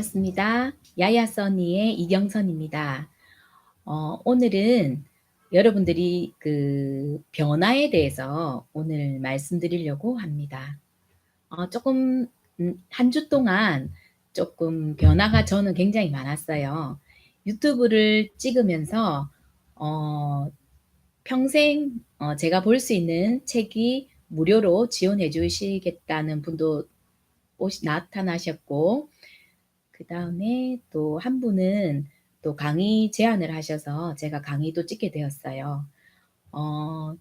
반갑습니다. 야야써니의 이경선입니다. 오늘은 여러분들이 그 변화에 대해서 오늘 말씀드리려고 합니다. 조금 한 주 동안 조금 변화가 저는 굉장히 많았어요. 유튜브를 찍으면서 어 평생 제가 볼 수 있는 책이 무료로 지원해 주시겠다는 분도 나타나셨고, 그다음에 또 한 분은 또 강의 제안을 하셔서 제가 강의도 찍게 되었어요. 어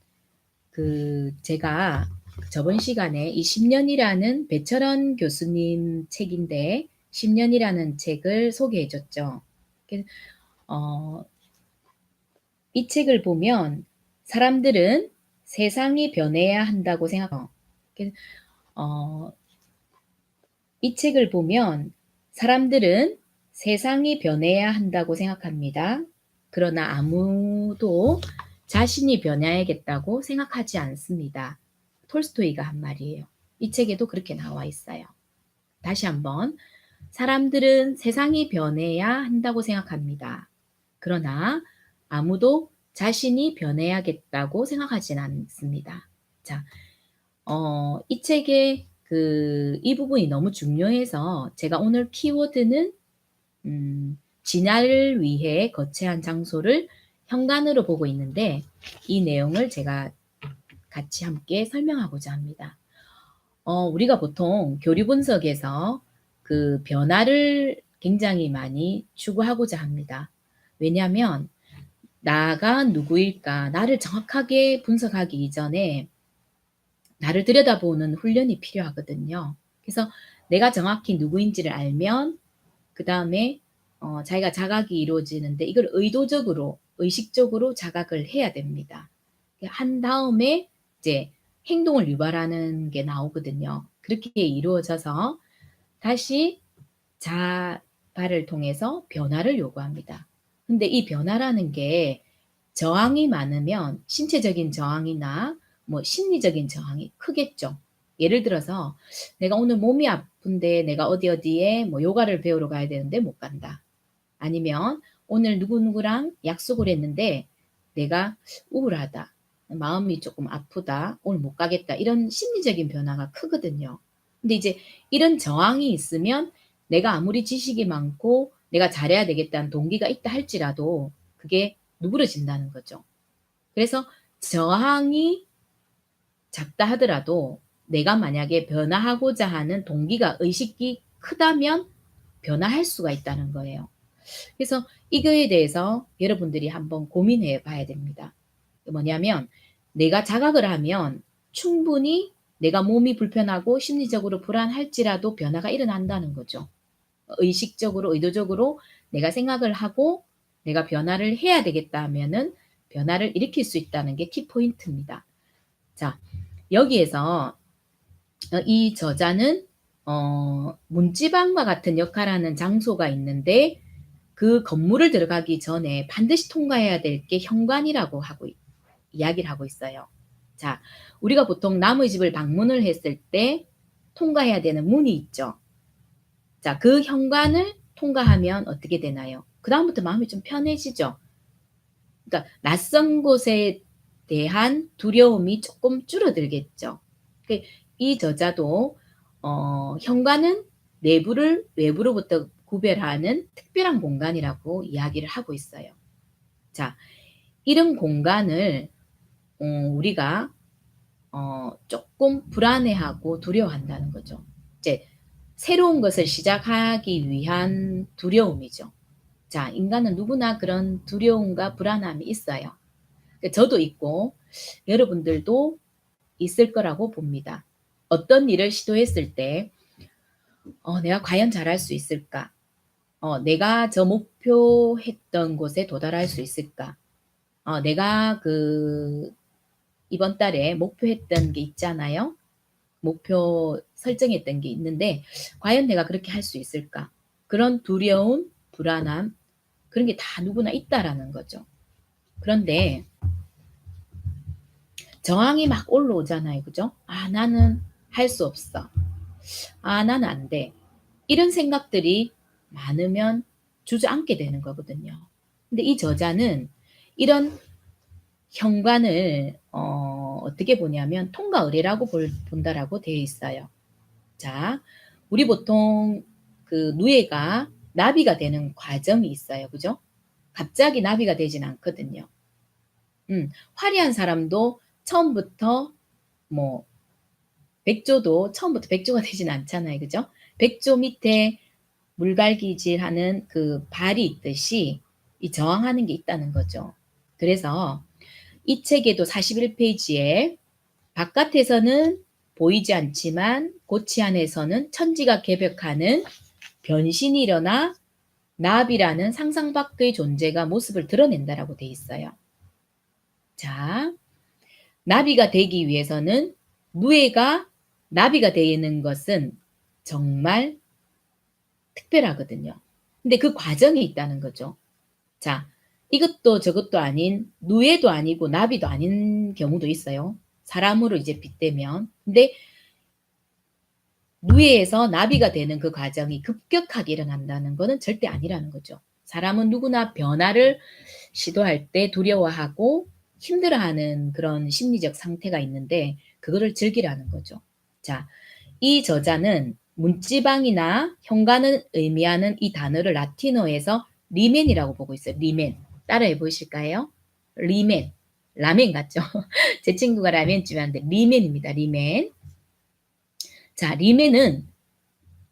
제가 저번 시간에 이 10 년이라는 배철원 교수님 책인데 10 년이라는 책을 소개해 줬죠. 그 어 이 책을 보면 사람들은 세상이 변해야 한다고 생각해요. 그 어 이 책을 보면 사람들은 세상이 변해야 한다고 생각합니다. 그러나 아무도 자신이 변해야겠다고 생각하지 않습니다. 톨스토이가 한 말이에요. 이 책에도 그렇게 나와 있어요. 다시 한번. 사람들은 세상이 변해야 한다고 생각합니다. 그러나 아무도 자신이 변해야겠다고 생각하진 않습니다. 자, 이 책의 이 부분이 너무 중요해서 제가 오늘 키워드는 진화를 위해 거체한 장소를 현관으로 보고 있는데, 이 내용을 제가 같이 함께 설명하고자 합니다. 우리가 보통 교리 분석에서 그 변화를 굉장히 많이 추구하고자 합니다. 왜냐하면 나가 누구일까, 나를 정확하게 분석하기 이전에 나를 들여다보는 훈련이 필요하거든요. 그래서 내가 정확히 누구인지를 알면 그다음에 자기가 자각이 이루어지는데, 이걸 의도적으로 의식적으로 자각을 해야 됩니다. 한 다음에 이제 행동을 유발하는 게 나오거든요. 그렇게 이루어져서 다시 자발을 통해서 변화를 요구합니다. 근데 이 변화라는 게 저항이 많으면 신체적인 저항이나 뭐 심리적인 저항이 크겠죠. 예를 들어서 내가 오늘 몸이 아픈데 내가 어디에 뭐 요가를 배우러 가야 되는데 못 간다. 아니면 오늘 누구누구랑 약속을 했는데 내가 우울하다. 마음이 조금 아프다. 오늘 못 가겠다. 이런 심리적인 변화가 크거든요. 근데 이제 이런 저항이 있으면 내가 아무리 지식이 많고 내가 잘해야 되겠다는 동기가 있다 할지라도 그게 누그러진다는 거죠. 그래서 저항이 작다 하더라도 내가 만약에 변화하고자 하는 동기가 의식이 크다면 변화할 수가 있다는 거예요. 그래서 이거에 대해서 여러분들이 한번 고민해 봐야 됩니다. 뭐냐면 내가 자각을 하면 충분히 내가 몸이 불편하고 심리적으로 불안할지라도 변화가 일어난다는 거죠. 의식적으로 의도적으로 내가 생각을 하고 내가 변화를 해야 되겠다 하면은 변화를 일으킬 수 있다는 게 키포인트입니다. 자, 여기에서 이 저자는 문지방과 같은 역할하는 장소가 있는데 그 건물을 들어가기 전에 반드시 통과해야 될 게 현관이라고 이야기를 하고 있어요. 자, 우리가 보통 남의 집을 방문을 했을 때 통과해야 되는 문이 있죠. 자, 그 현관을 통과하면 어떻게 되나요? 그다음부터 마음이 좀 편해지죠. 그러니까 낯선 곳에 대한 두려움이 조금 줄어들겠죠. 이 저자도 현관은 내부를 외부로부터 구별하는 특별한 공간이라고 이야기를 하고 있어요. 자, 이런 공간을 우리가 조금 불안해하고 두려워한다는 거죠. 이제 새로운 것을 시작하기 위한 두려움이죠. 자, 인간은 누구나 그런 두려움과 불안함이 있어요. 저도 있고 여러분들도 있을 거라고 봅니다. 어떤 일을 시도했을 때 내가 과연 잘할 수 있을까? 내가 저 목표했던 곳에 도달할 수 있을까? 내가 이번 달에 목표했던 게 있잖아요. 목표 설정했던 게 있는데 과연 내가 그렇게 할 수 있을까? 그런 두려움, 불안함, 그런 게 다 누구나 있다라는 거죠. 그런데 저항이 막 올라오잖아요. 그죠? 아, 나는 할 수 없어. 아, 나는 안 돼. 이런 생각들이 많으면 주저앉게 되는 거거든요. 근데 이 저자는 이런 현관을 어떻게 보냐면 통과 의례라고 본다라고 되어 있어요. 자, 우리 보통 그 누에가 나비가 되는 과정이 있어요. 그죠? 갑자기 나비가 되진 않거든요. 화려한 사람도 처음부터 뭐 백조도 처음부터 백조가 되진 않잖아요. 그죠? 백조 밑에 물갈기질하는 그 발이 있듯이 이 저항하는 게 있다는 거죠. 그래서 이 책에도 41페이지에 바깥에서는 보이지 않지만 고치 안에서는 천지가 개벽하는 변신이 일어나 나비라는 상상 밖의 존재가 모습을 드러낸다라고 돼 있어요. 자, 나비가 되기 위해서는 누에가 나비가 되는 것은 정말 특별하거든요. 근데 그 과정이 있다는 거죠. 자, 이것도 저것도 아닌 누에도 아니고 나비도 아닌 경우도 있어요. 사람으로 이제 빗대면. 근데 누에에서 나비가 되는 그 과정이 급격하게 일어난다는 것은 절대 아니라는 거죠. 사람은 누구나 변화를 시도할 때 두려워하고 힘들어하는 그런 심리적 상태가 있는데 그거를 즐기라는 거죠. 자, 이 저자는 문지방이나 현관을 의미하는 이 단어를 라틴어에서 리멘이라고 보고 있어요. 리멘. 따라해 보실까요? 리멘. 라멘 같죠? 제 친구가 라멘 좋아하는데 리멘입니다. 리멘. 자, 리멘은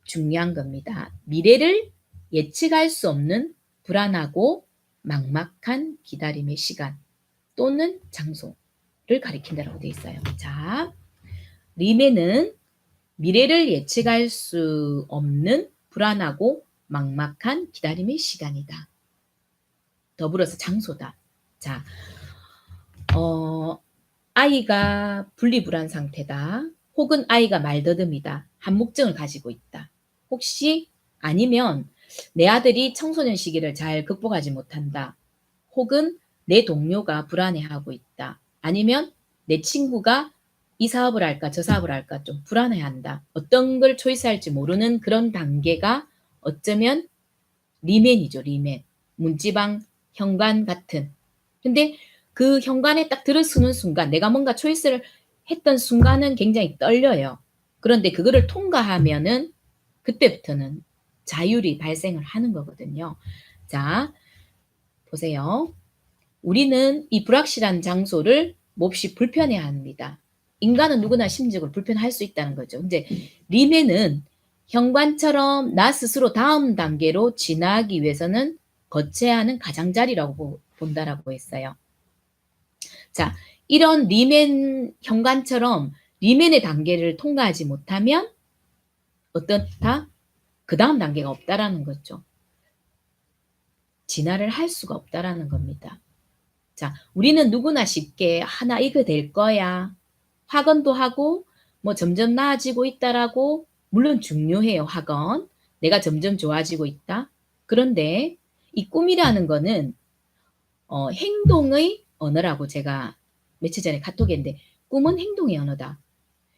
중요한 겁니다. 미래를 예측할 수 없는 불안하고 막막한 기다림의 시간 또는 장소를 가리킨다고 되어 있어요. 자, 리멘은 미래를 예측할 수 없는 불안하고 막막한 기다림의 시간이다. 더불어서 장소다. 자, 아이가 분리불안 상태다. 혹은 아이가 말더듬이다. 한묵증을 가지고 있다. 혹시 아니면 내 아들이 청소년 시기를 잘 극복하지 못한다. 혹은 내 동료가 불안해하고 있다. 아니면 내 친구가 이 사업을 할까 저 사업을 할까 좀 불안해한다. 어떤 걸 초이스할지 모르는 그런 단계가 어쩌면 리멘이죠. 리멘. 문지방 현관 같은. 근데 그 현관에 딱 들어서는 순간 내가 뭔가 초이스를 했던 순간은 굉장히 떨려요. 그런데 그거를 통과하면은 그때부터는 자율이 발생을 하는 거거든요. 자, 보세요. 우리는 이 불확실한 장소를 몹시 불편해합니다. 인간은 누구나 심리적으로 불편할 수 있다는 거죠. 근데 리멘은 현관처럼 나 스스로 다음 단계로 지나기 위해서는 거쳐야 하는 가장자리라고 본다라고 했어요. 자, 이런 리멘 현관처럼 리멘의 단계를 통과하지 못하면 어떻다? 그 다음 단계가 없다라는 거죠. 진화를 할 수가 없다라는 겁니다. 자, 우리는 누구나 쉽게 나 이거 될 거야. 학원도 하고 뭐 점점 나아지고 있다라고 물론 중요해요. 학원. 내가 점점 좋아지고 있다. 그런데 이 꿈이라는 거는 행동의 언어라고 제가 며칠 전에 카톡에 했는데 꿈은 행동의 언어다.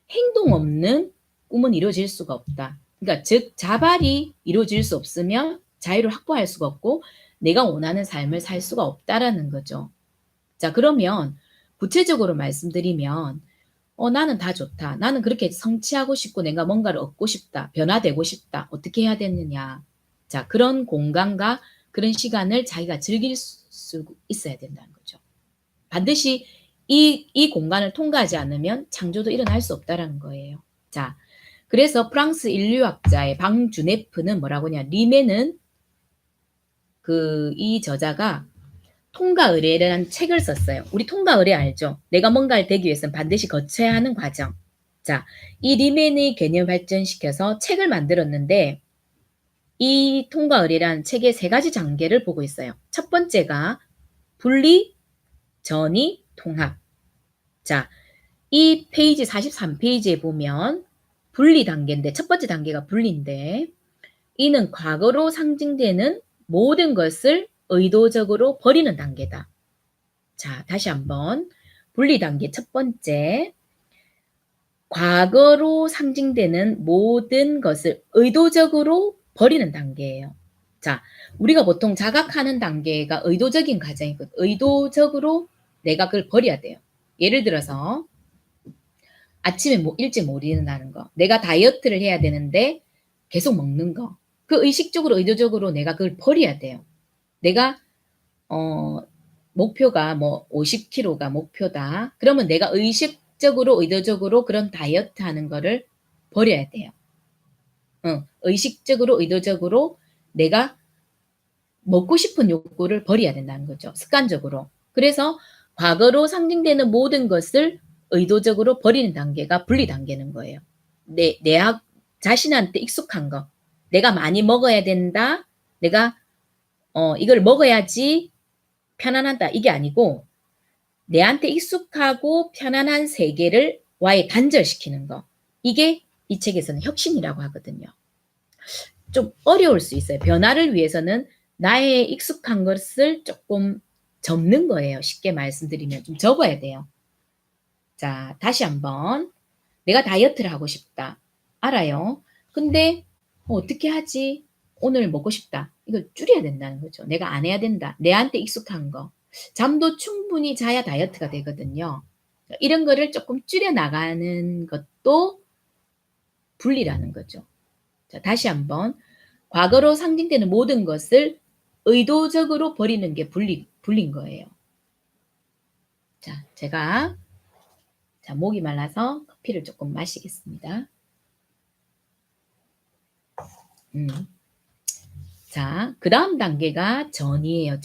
행동 없는 꿈은 이루어질 수가 없다. 그러니까 즉 자발이 이루어질 수 없으면 자유를 확보할 수가 없고 내가 원하는 삶을 살 수가 없다라는 거죠. 자, 그러면 구체적으로 말씀드리면 나는 다 좋다. 나는 그렇게 성취하고 싶고 내가 뭔가를 얻고 싶다. 변화되고 싶다. 어떻게 해야 되느냐. 자, 그런 공간과 그런 시간을 자기가 즐길 수 있어야 된다는 거죠. 반드시 이 공간을 통과하지 않으면 창조도 일어날 수 없다라는 거예요. 자, 그래서 프랑스 인류학자의 방주네프는 뭐라고 하냐. 리메는 이 저자가 통과 의례라는 책을 썼어요. 우리 통과 의례 알죠? 내가 뭔가를 되기 위해서는 반드시 거쳐야 하는 과정. 자, 이 리멘의 개념 발전시켜서 책을 만들었는데 이 통과 의례라는 책의 세 가지 단계를 보고 있어요. 첫 번째가 분리, 전이, 통합. 자, 이 페이지 43페이지에 보면 분리 단계인데 첫 번째 단계가 분리인데 이는 과거로 상징되는 모든 것을 의도적으로 버리는 단계다. 자, 다시 한번 분리 단계 첫 번째 과거로 상징되는 모든 것을 의도적으로 버리는 단계예요. 자, 우리가 보통 자각하는 단계가 의도적인 과정이거든. 의도적으로 내가 그걸 버려야 돼요. 예를 들어서 아침에 뭐 일찍 못 일어나는 거. 내가 다이어트를 해야 되는데 계속 먹는 거. 그 의식적으로 의도적으로 내가 그걸 버려야 돼요. 내가 어 목표가 뭐 50kg가 목표다. 그러면 내가 의식적으로 의도적으로 그런 다이어트 하는 거를 버려야 돼요. 의식적으로 의도적으로 내가 먹고 싶은 욕구를 버려야 된다는 거죠. 습관적으로. 그래서 과거로 상징되는 모든 것을 의도적으로 버리는 단계가 분리 단계는 거예요. 내 자신한테 익숙한 거. 내가 많이 먹어야 된다. 내가 이걸 먹어야지 편안하다. 이게 아니고 내한테 익숙하고 편안한 세계를 와에 단절시키는 거. 이게 이 책에서는 혁신이라고 하거든요. 좀 어려울 수 있어요. 변화를 위해서는 나의 익숙한 것을 조금 접는 거예요. 쉽게 말씀드리면 좀 접어야 돼요. 자, 다시 한번. 내가 다이어트를 하고 싶다. 알아요. 근데 어떻게 하지? 오늘 먹고 싶다. 이걸 줄여야 된다는 거죠. 내가 안 해야 된다. 내한테 익숙한 거. 잠도 충분히 자야 다이어트가 되거든요. 이런 거를 조금 줄여 나가는 것도 분리라는 거죠. 자, 다시 한번. 과거로 상징되는 모든 것을 의도적으로 버리는 게 분리인 거예요. 자, 제가 목이 말라서 커피를 조금 마시겠습니다. 자, 그 다음 단계가 전이에요.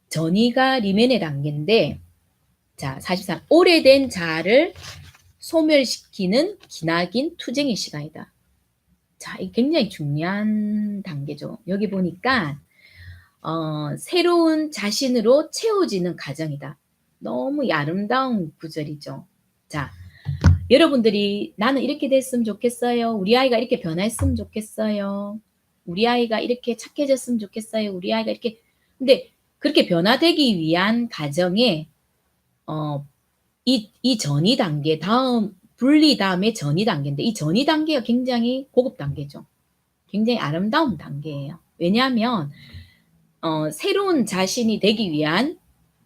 전이가 리멘의 단계인데, 자, 사실상 오래된 자아를 소멸시키는 기나긴 투쟁의 시간이다. 자, 이게 굉장히 중요한 단계죠. 여기 보니까 새로운 자신으로 채워지는 과정이다. 너무 아름다운 구절이죠. 자, 여러분들이 나는 이렇게 됐으면 좋겠어요. 우리 아이가 이렇게 변했으면 좋겠어요. 우리 아이가 이렇게 착해졌으면 좋겠어요. 우리 아이가 이렇게. 근데 그렇게 변화되기 위한 과정에 이 전이 단계 다음 분리 다음에 전이 단계인데 이 전이 단계가 굉장히 고급 단계죠. 굉장히 아름다운 단계예요. 왜냐하면 새로운 자신이 되기 위한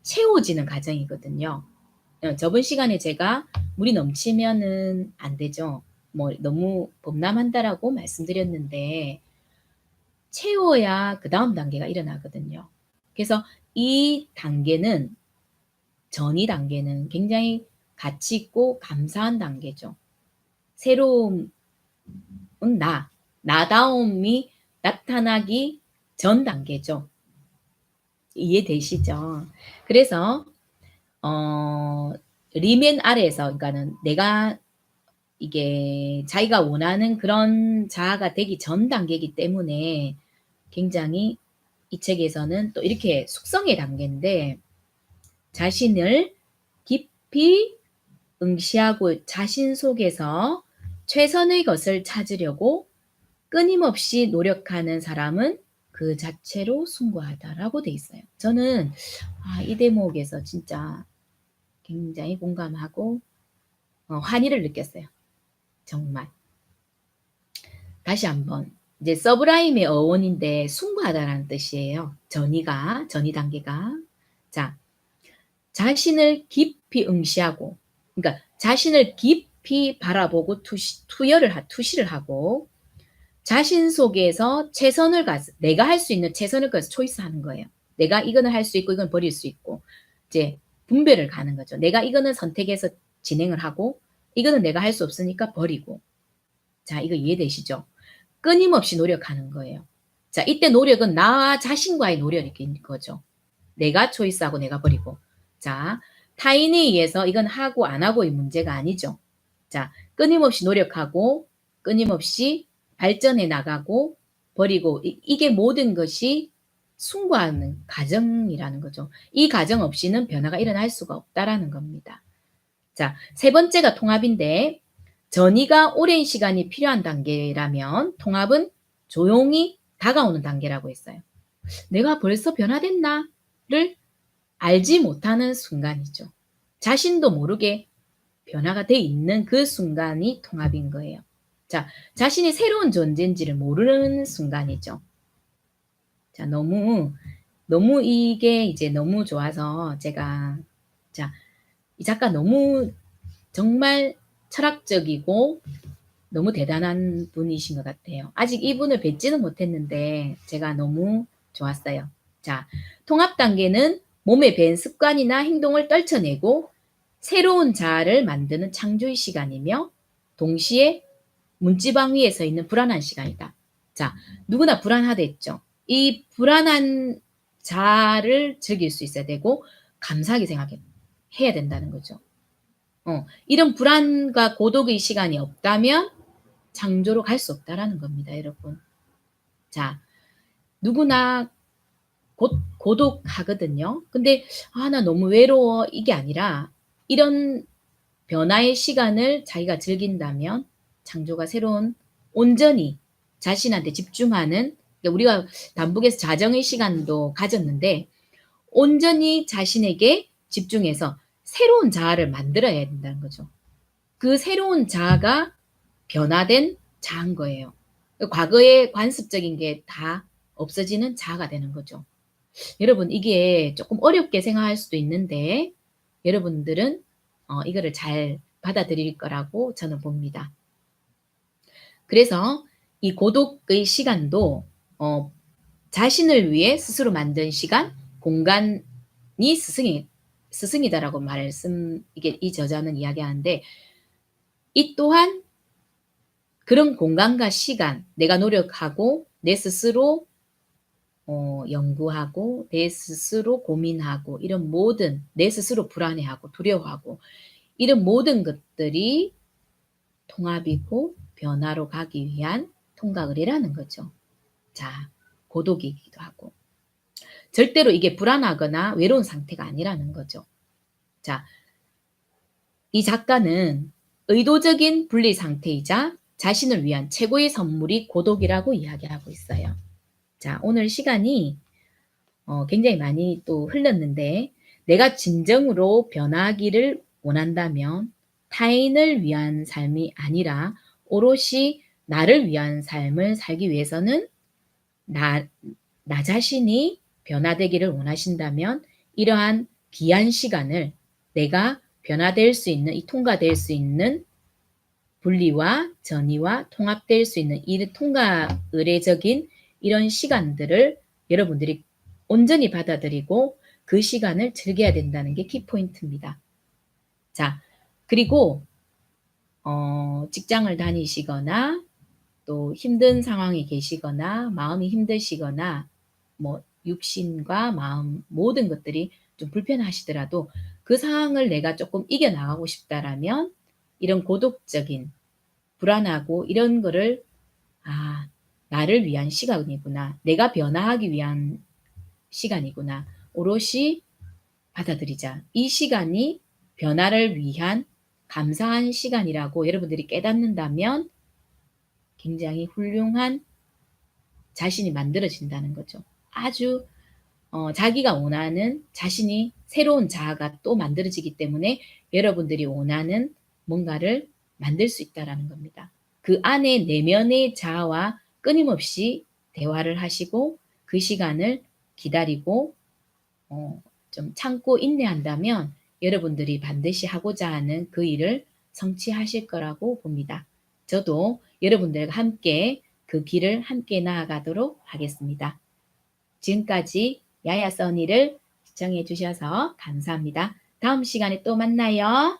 채워지는 과정이거든요. 저번 시간에 제가 물이 넘치면은 안 되죠. 뭐 너무 범람한다라고 말씀드렸는데 채워야 그 다음 단계가 일어나거든요. 그래서 이 단계는 전이 단계는 굉장히 가치 있고 감사한 단계죠. 새로운 나다움이 나타나기 전 단계죠. 이해되시죠? 그래서 리멘 아래에서 그러니까는 내가 이게 자기가 원하는 그런 자아가 되기 전 단계이기 때문에 굉장히 이 책에서는 또 이렇게 숙성의 단계인데 자신을 깊이 응시하고 자신 속에서 최선의 것을 찾으려고 끊임없이 노력하는 사람은 그 자체로 숭고하다라고 돼 있어요. 저는 이 대목에서 진짜 굉장히 공감하고 환희를 느꼈어요. 정말. 다시 한번. 이제 서브라임의 어원인데 숭고하다라는 뜻이에요. 전이 단계가. 자, 자신을 깊이 응시하고, 그러니까 자신을 깊이 바라보고 투시를 하고, 자신 속에서 최선을 가서, 내가 할 수 있는 최선을 가서 초이스하는 거예요. 내가 이거는 할 수 있고, 이건 버릴 수 있고, 이제 분배를 가는 거죠. 내가 이거는 선택해서 진행을 하고, 이거는 내가 할 수 없으니까 버리고. 자, 이거 이해되시죠? 끊임없이 노력하는 거예요. 자, 이때 노력은 나 자신과의 노력인 거죠. 내가 초이스하고 내가 버리고. 자, 타인에 의해서 이건 하고 안 하고의 문제가 아니죠. 자, 끊임없이 노력하고 끊임없이 발전해 나가고 버리고 이게 모든 것이 숭고하는 과정이라는 거죠. 이 과정 없이는 변화가 일어날 수가 없다라는 겁니다. 자, 세 번째가 통합인데 전이가 오랜 시간이 필요한 단계라면 통합은 조용히 다가오는 단계라고 했어요. 내가 벌써 변화됐나를 알지 못하는 순간이죠. 자신도 모르게 변화가 돼 있는 그 순간이 통합인 거예요. 자, 자신이 새로운 존재인지를 모르는 순간이죠. 자, 너무 이게 이제 너무 좋아서 제가 자, 이 작가 너무 정말 철학적이고 너무 대단한 분이신 것 같아요. 아직 이분을 뵙지는 못했는데 제가 너무 좋았어요. 자, 통합 단계는 몸에 밴 습관이나 행동을 떨쳐내고 새로운 자아를 만드는 창조의 시간이며 동시에 문지방 위에 서 있는 불안한 시간이다. 자, 누구나 불안하댔죠. 이 불안한 자아를 즐길 수 있어야 되고 감사하게 생각해야 된다는 거죠. 이런 불안과 고독의 시간이 없다면 창조로 갈 수 없다라는 겁니다, 여러분. 자, 누구나 고독하거든요. 근데 나 너무 외로워 이게 아니라 이런 변화의 시간을 자기가 즐긴다면 창조가 새로운 온전히 자신한테 집중하는 우리가 단북에서 자정의 시간도 가졌는데 온전히 자신에게 집중해서 새로운 자아를 만들어야 된다는 거죠. 그 새로운 자아가 변화된 자아인 거예요. 과거의 관습적인 게 다 없어지는 자아가 되는 거죠. 여러분 이게 조금 어렵게 생각할 수도 있는데 여러분들은 이거를 잘 받아들일 거라고 저는 봅니다. 그래서 이 고독의 시간도 자신을 위해 스스로 만든 시간, 공간이 스승이다라고 이게 이 저자는 이야기하는데 이 또한 그런 공간과 시간, 내가 노력하고 내 스스로 연구하고 내 스스로 고민하고 이런 모든 내 스스로 불안해하고 두려워하고 이런 모든 것들이 통합이고 변화로 가기 위한 통각을이라는 거죠. 자, 고독이기도 하고 절대로 이게 불안하거나 외로운 상태가 아니라는 거죠. 자, 이 작가는 의도적인 분리 상태이자 자신을 위한 최고의 선물이 고독이라고 이야기하고 있어요. 자, 오늘 시간이 굉장히 많이 또 흘렀는데 내가 진정으로 변화하기를 원한다면 타인을 위한 삶이 아니라 오롯이 나를 위한 삶을 살기 위해서는 나 자신이 변화되기를 원하신다면 이러한 귀한 시간을 내가 변화될 수 있는 통과될 수 있는 분리와 전이와 통합될 수 있는 이 통과 의례적인 이런 시간들을 여러분들이 온전히 받아들이고 그 시간을 즐겨야 된다는 게 키포인트입니다. 자, 그리고 직장을 다니시거나 또 힘든 상황에 계시거나 마음이 힘드시거나 뭐 육신과 마음 모든 것들이 좀 불편하시더라도 그 상황을 내가 조금 이겨나가고 싶다라면 이런 고독적인 불안하고 이런 거를 나를 위한 시간이구나. 내가 변화하기 위한 시간이구나. 오롯이 받아들이자. 이 시간이 변화를 위한 감사한 시간이라고 여러분들이 깨닫는다면 굉장히 훌륭한 자신이 만들어진다는 거죠. 아주 자기가 원하는 자신이 새로운 자아가 또 만들어지기 때문에 여러분들이 원하는 뭔가를 만들 수 있다라는 겁니다. 그 안에 내면의 자아와 끊임없이 대화를 하시고 그 시간을 기다리고 좀 참고 인내한다면 여러분들이 반드시 하고자 하는 그 일을 성취하실 거라고 봅니다. 저도 여러분들과 함께 그 길을 함께 나아가도록 하겠습니다. 지금까지 야야 써니를 시청해 주셔서 감사합니다. 다음 시간에 또 만나요.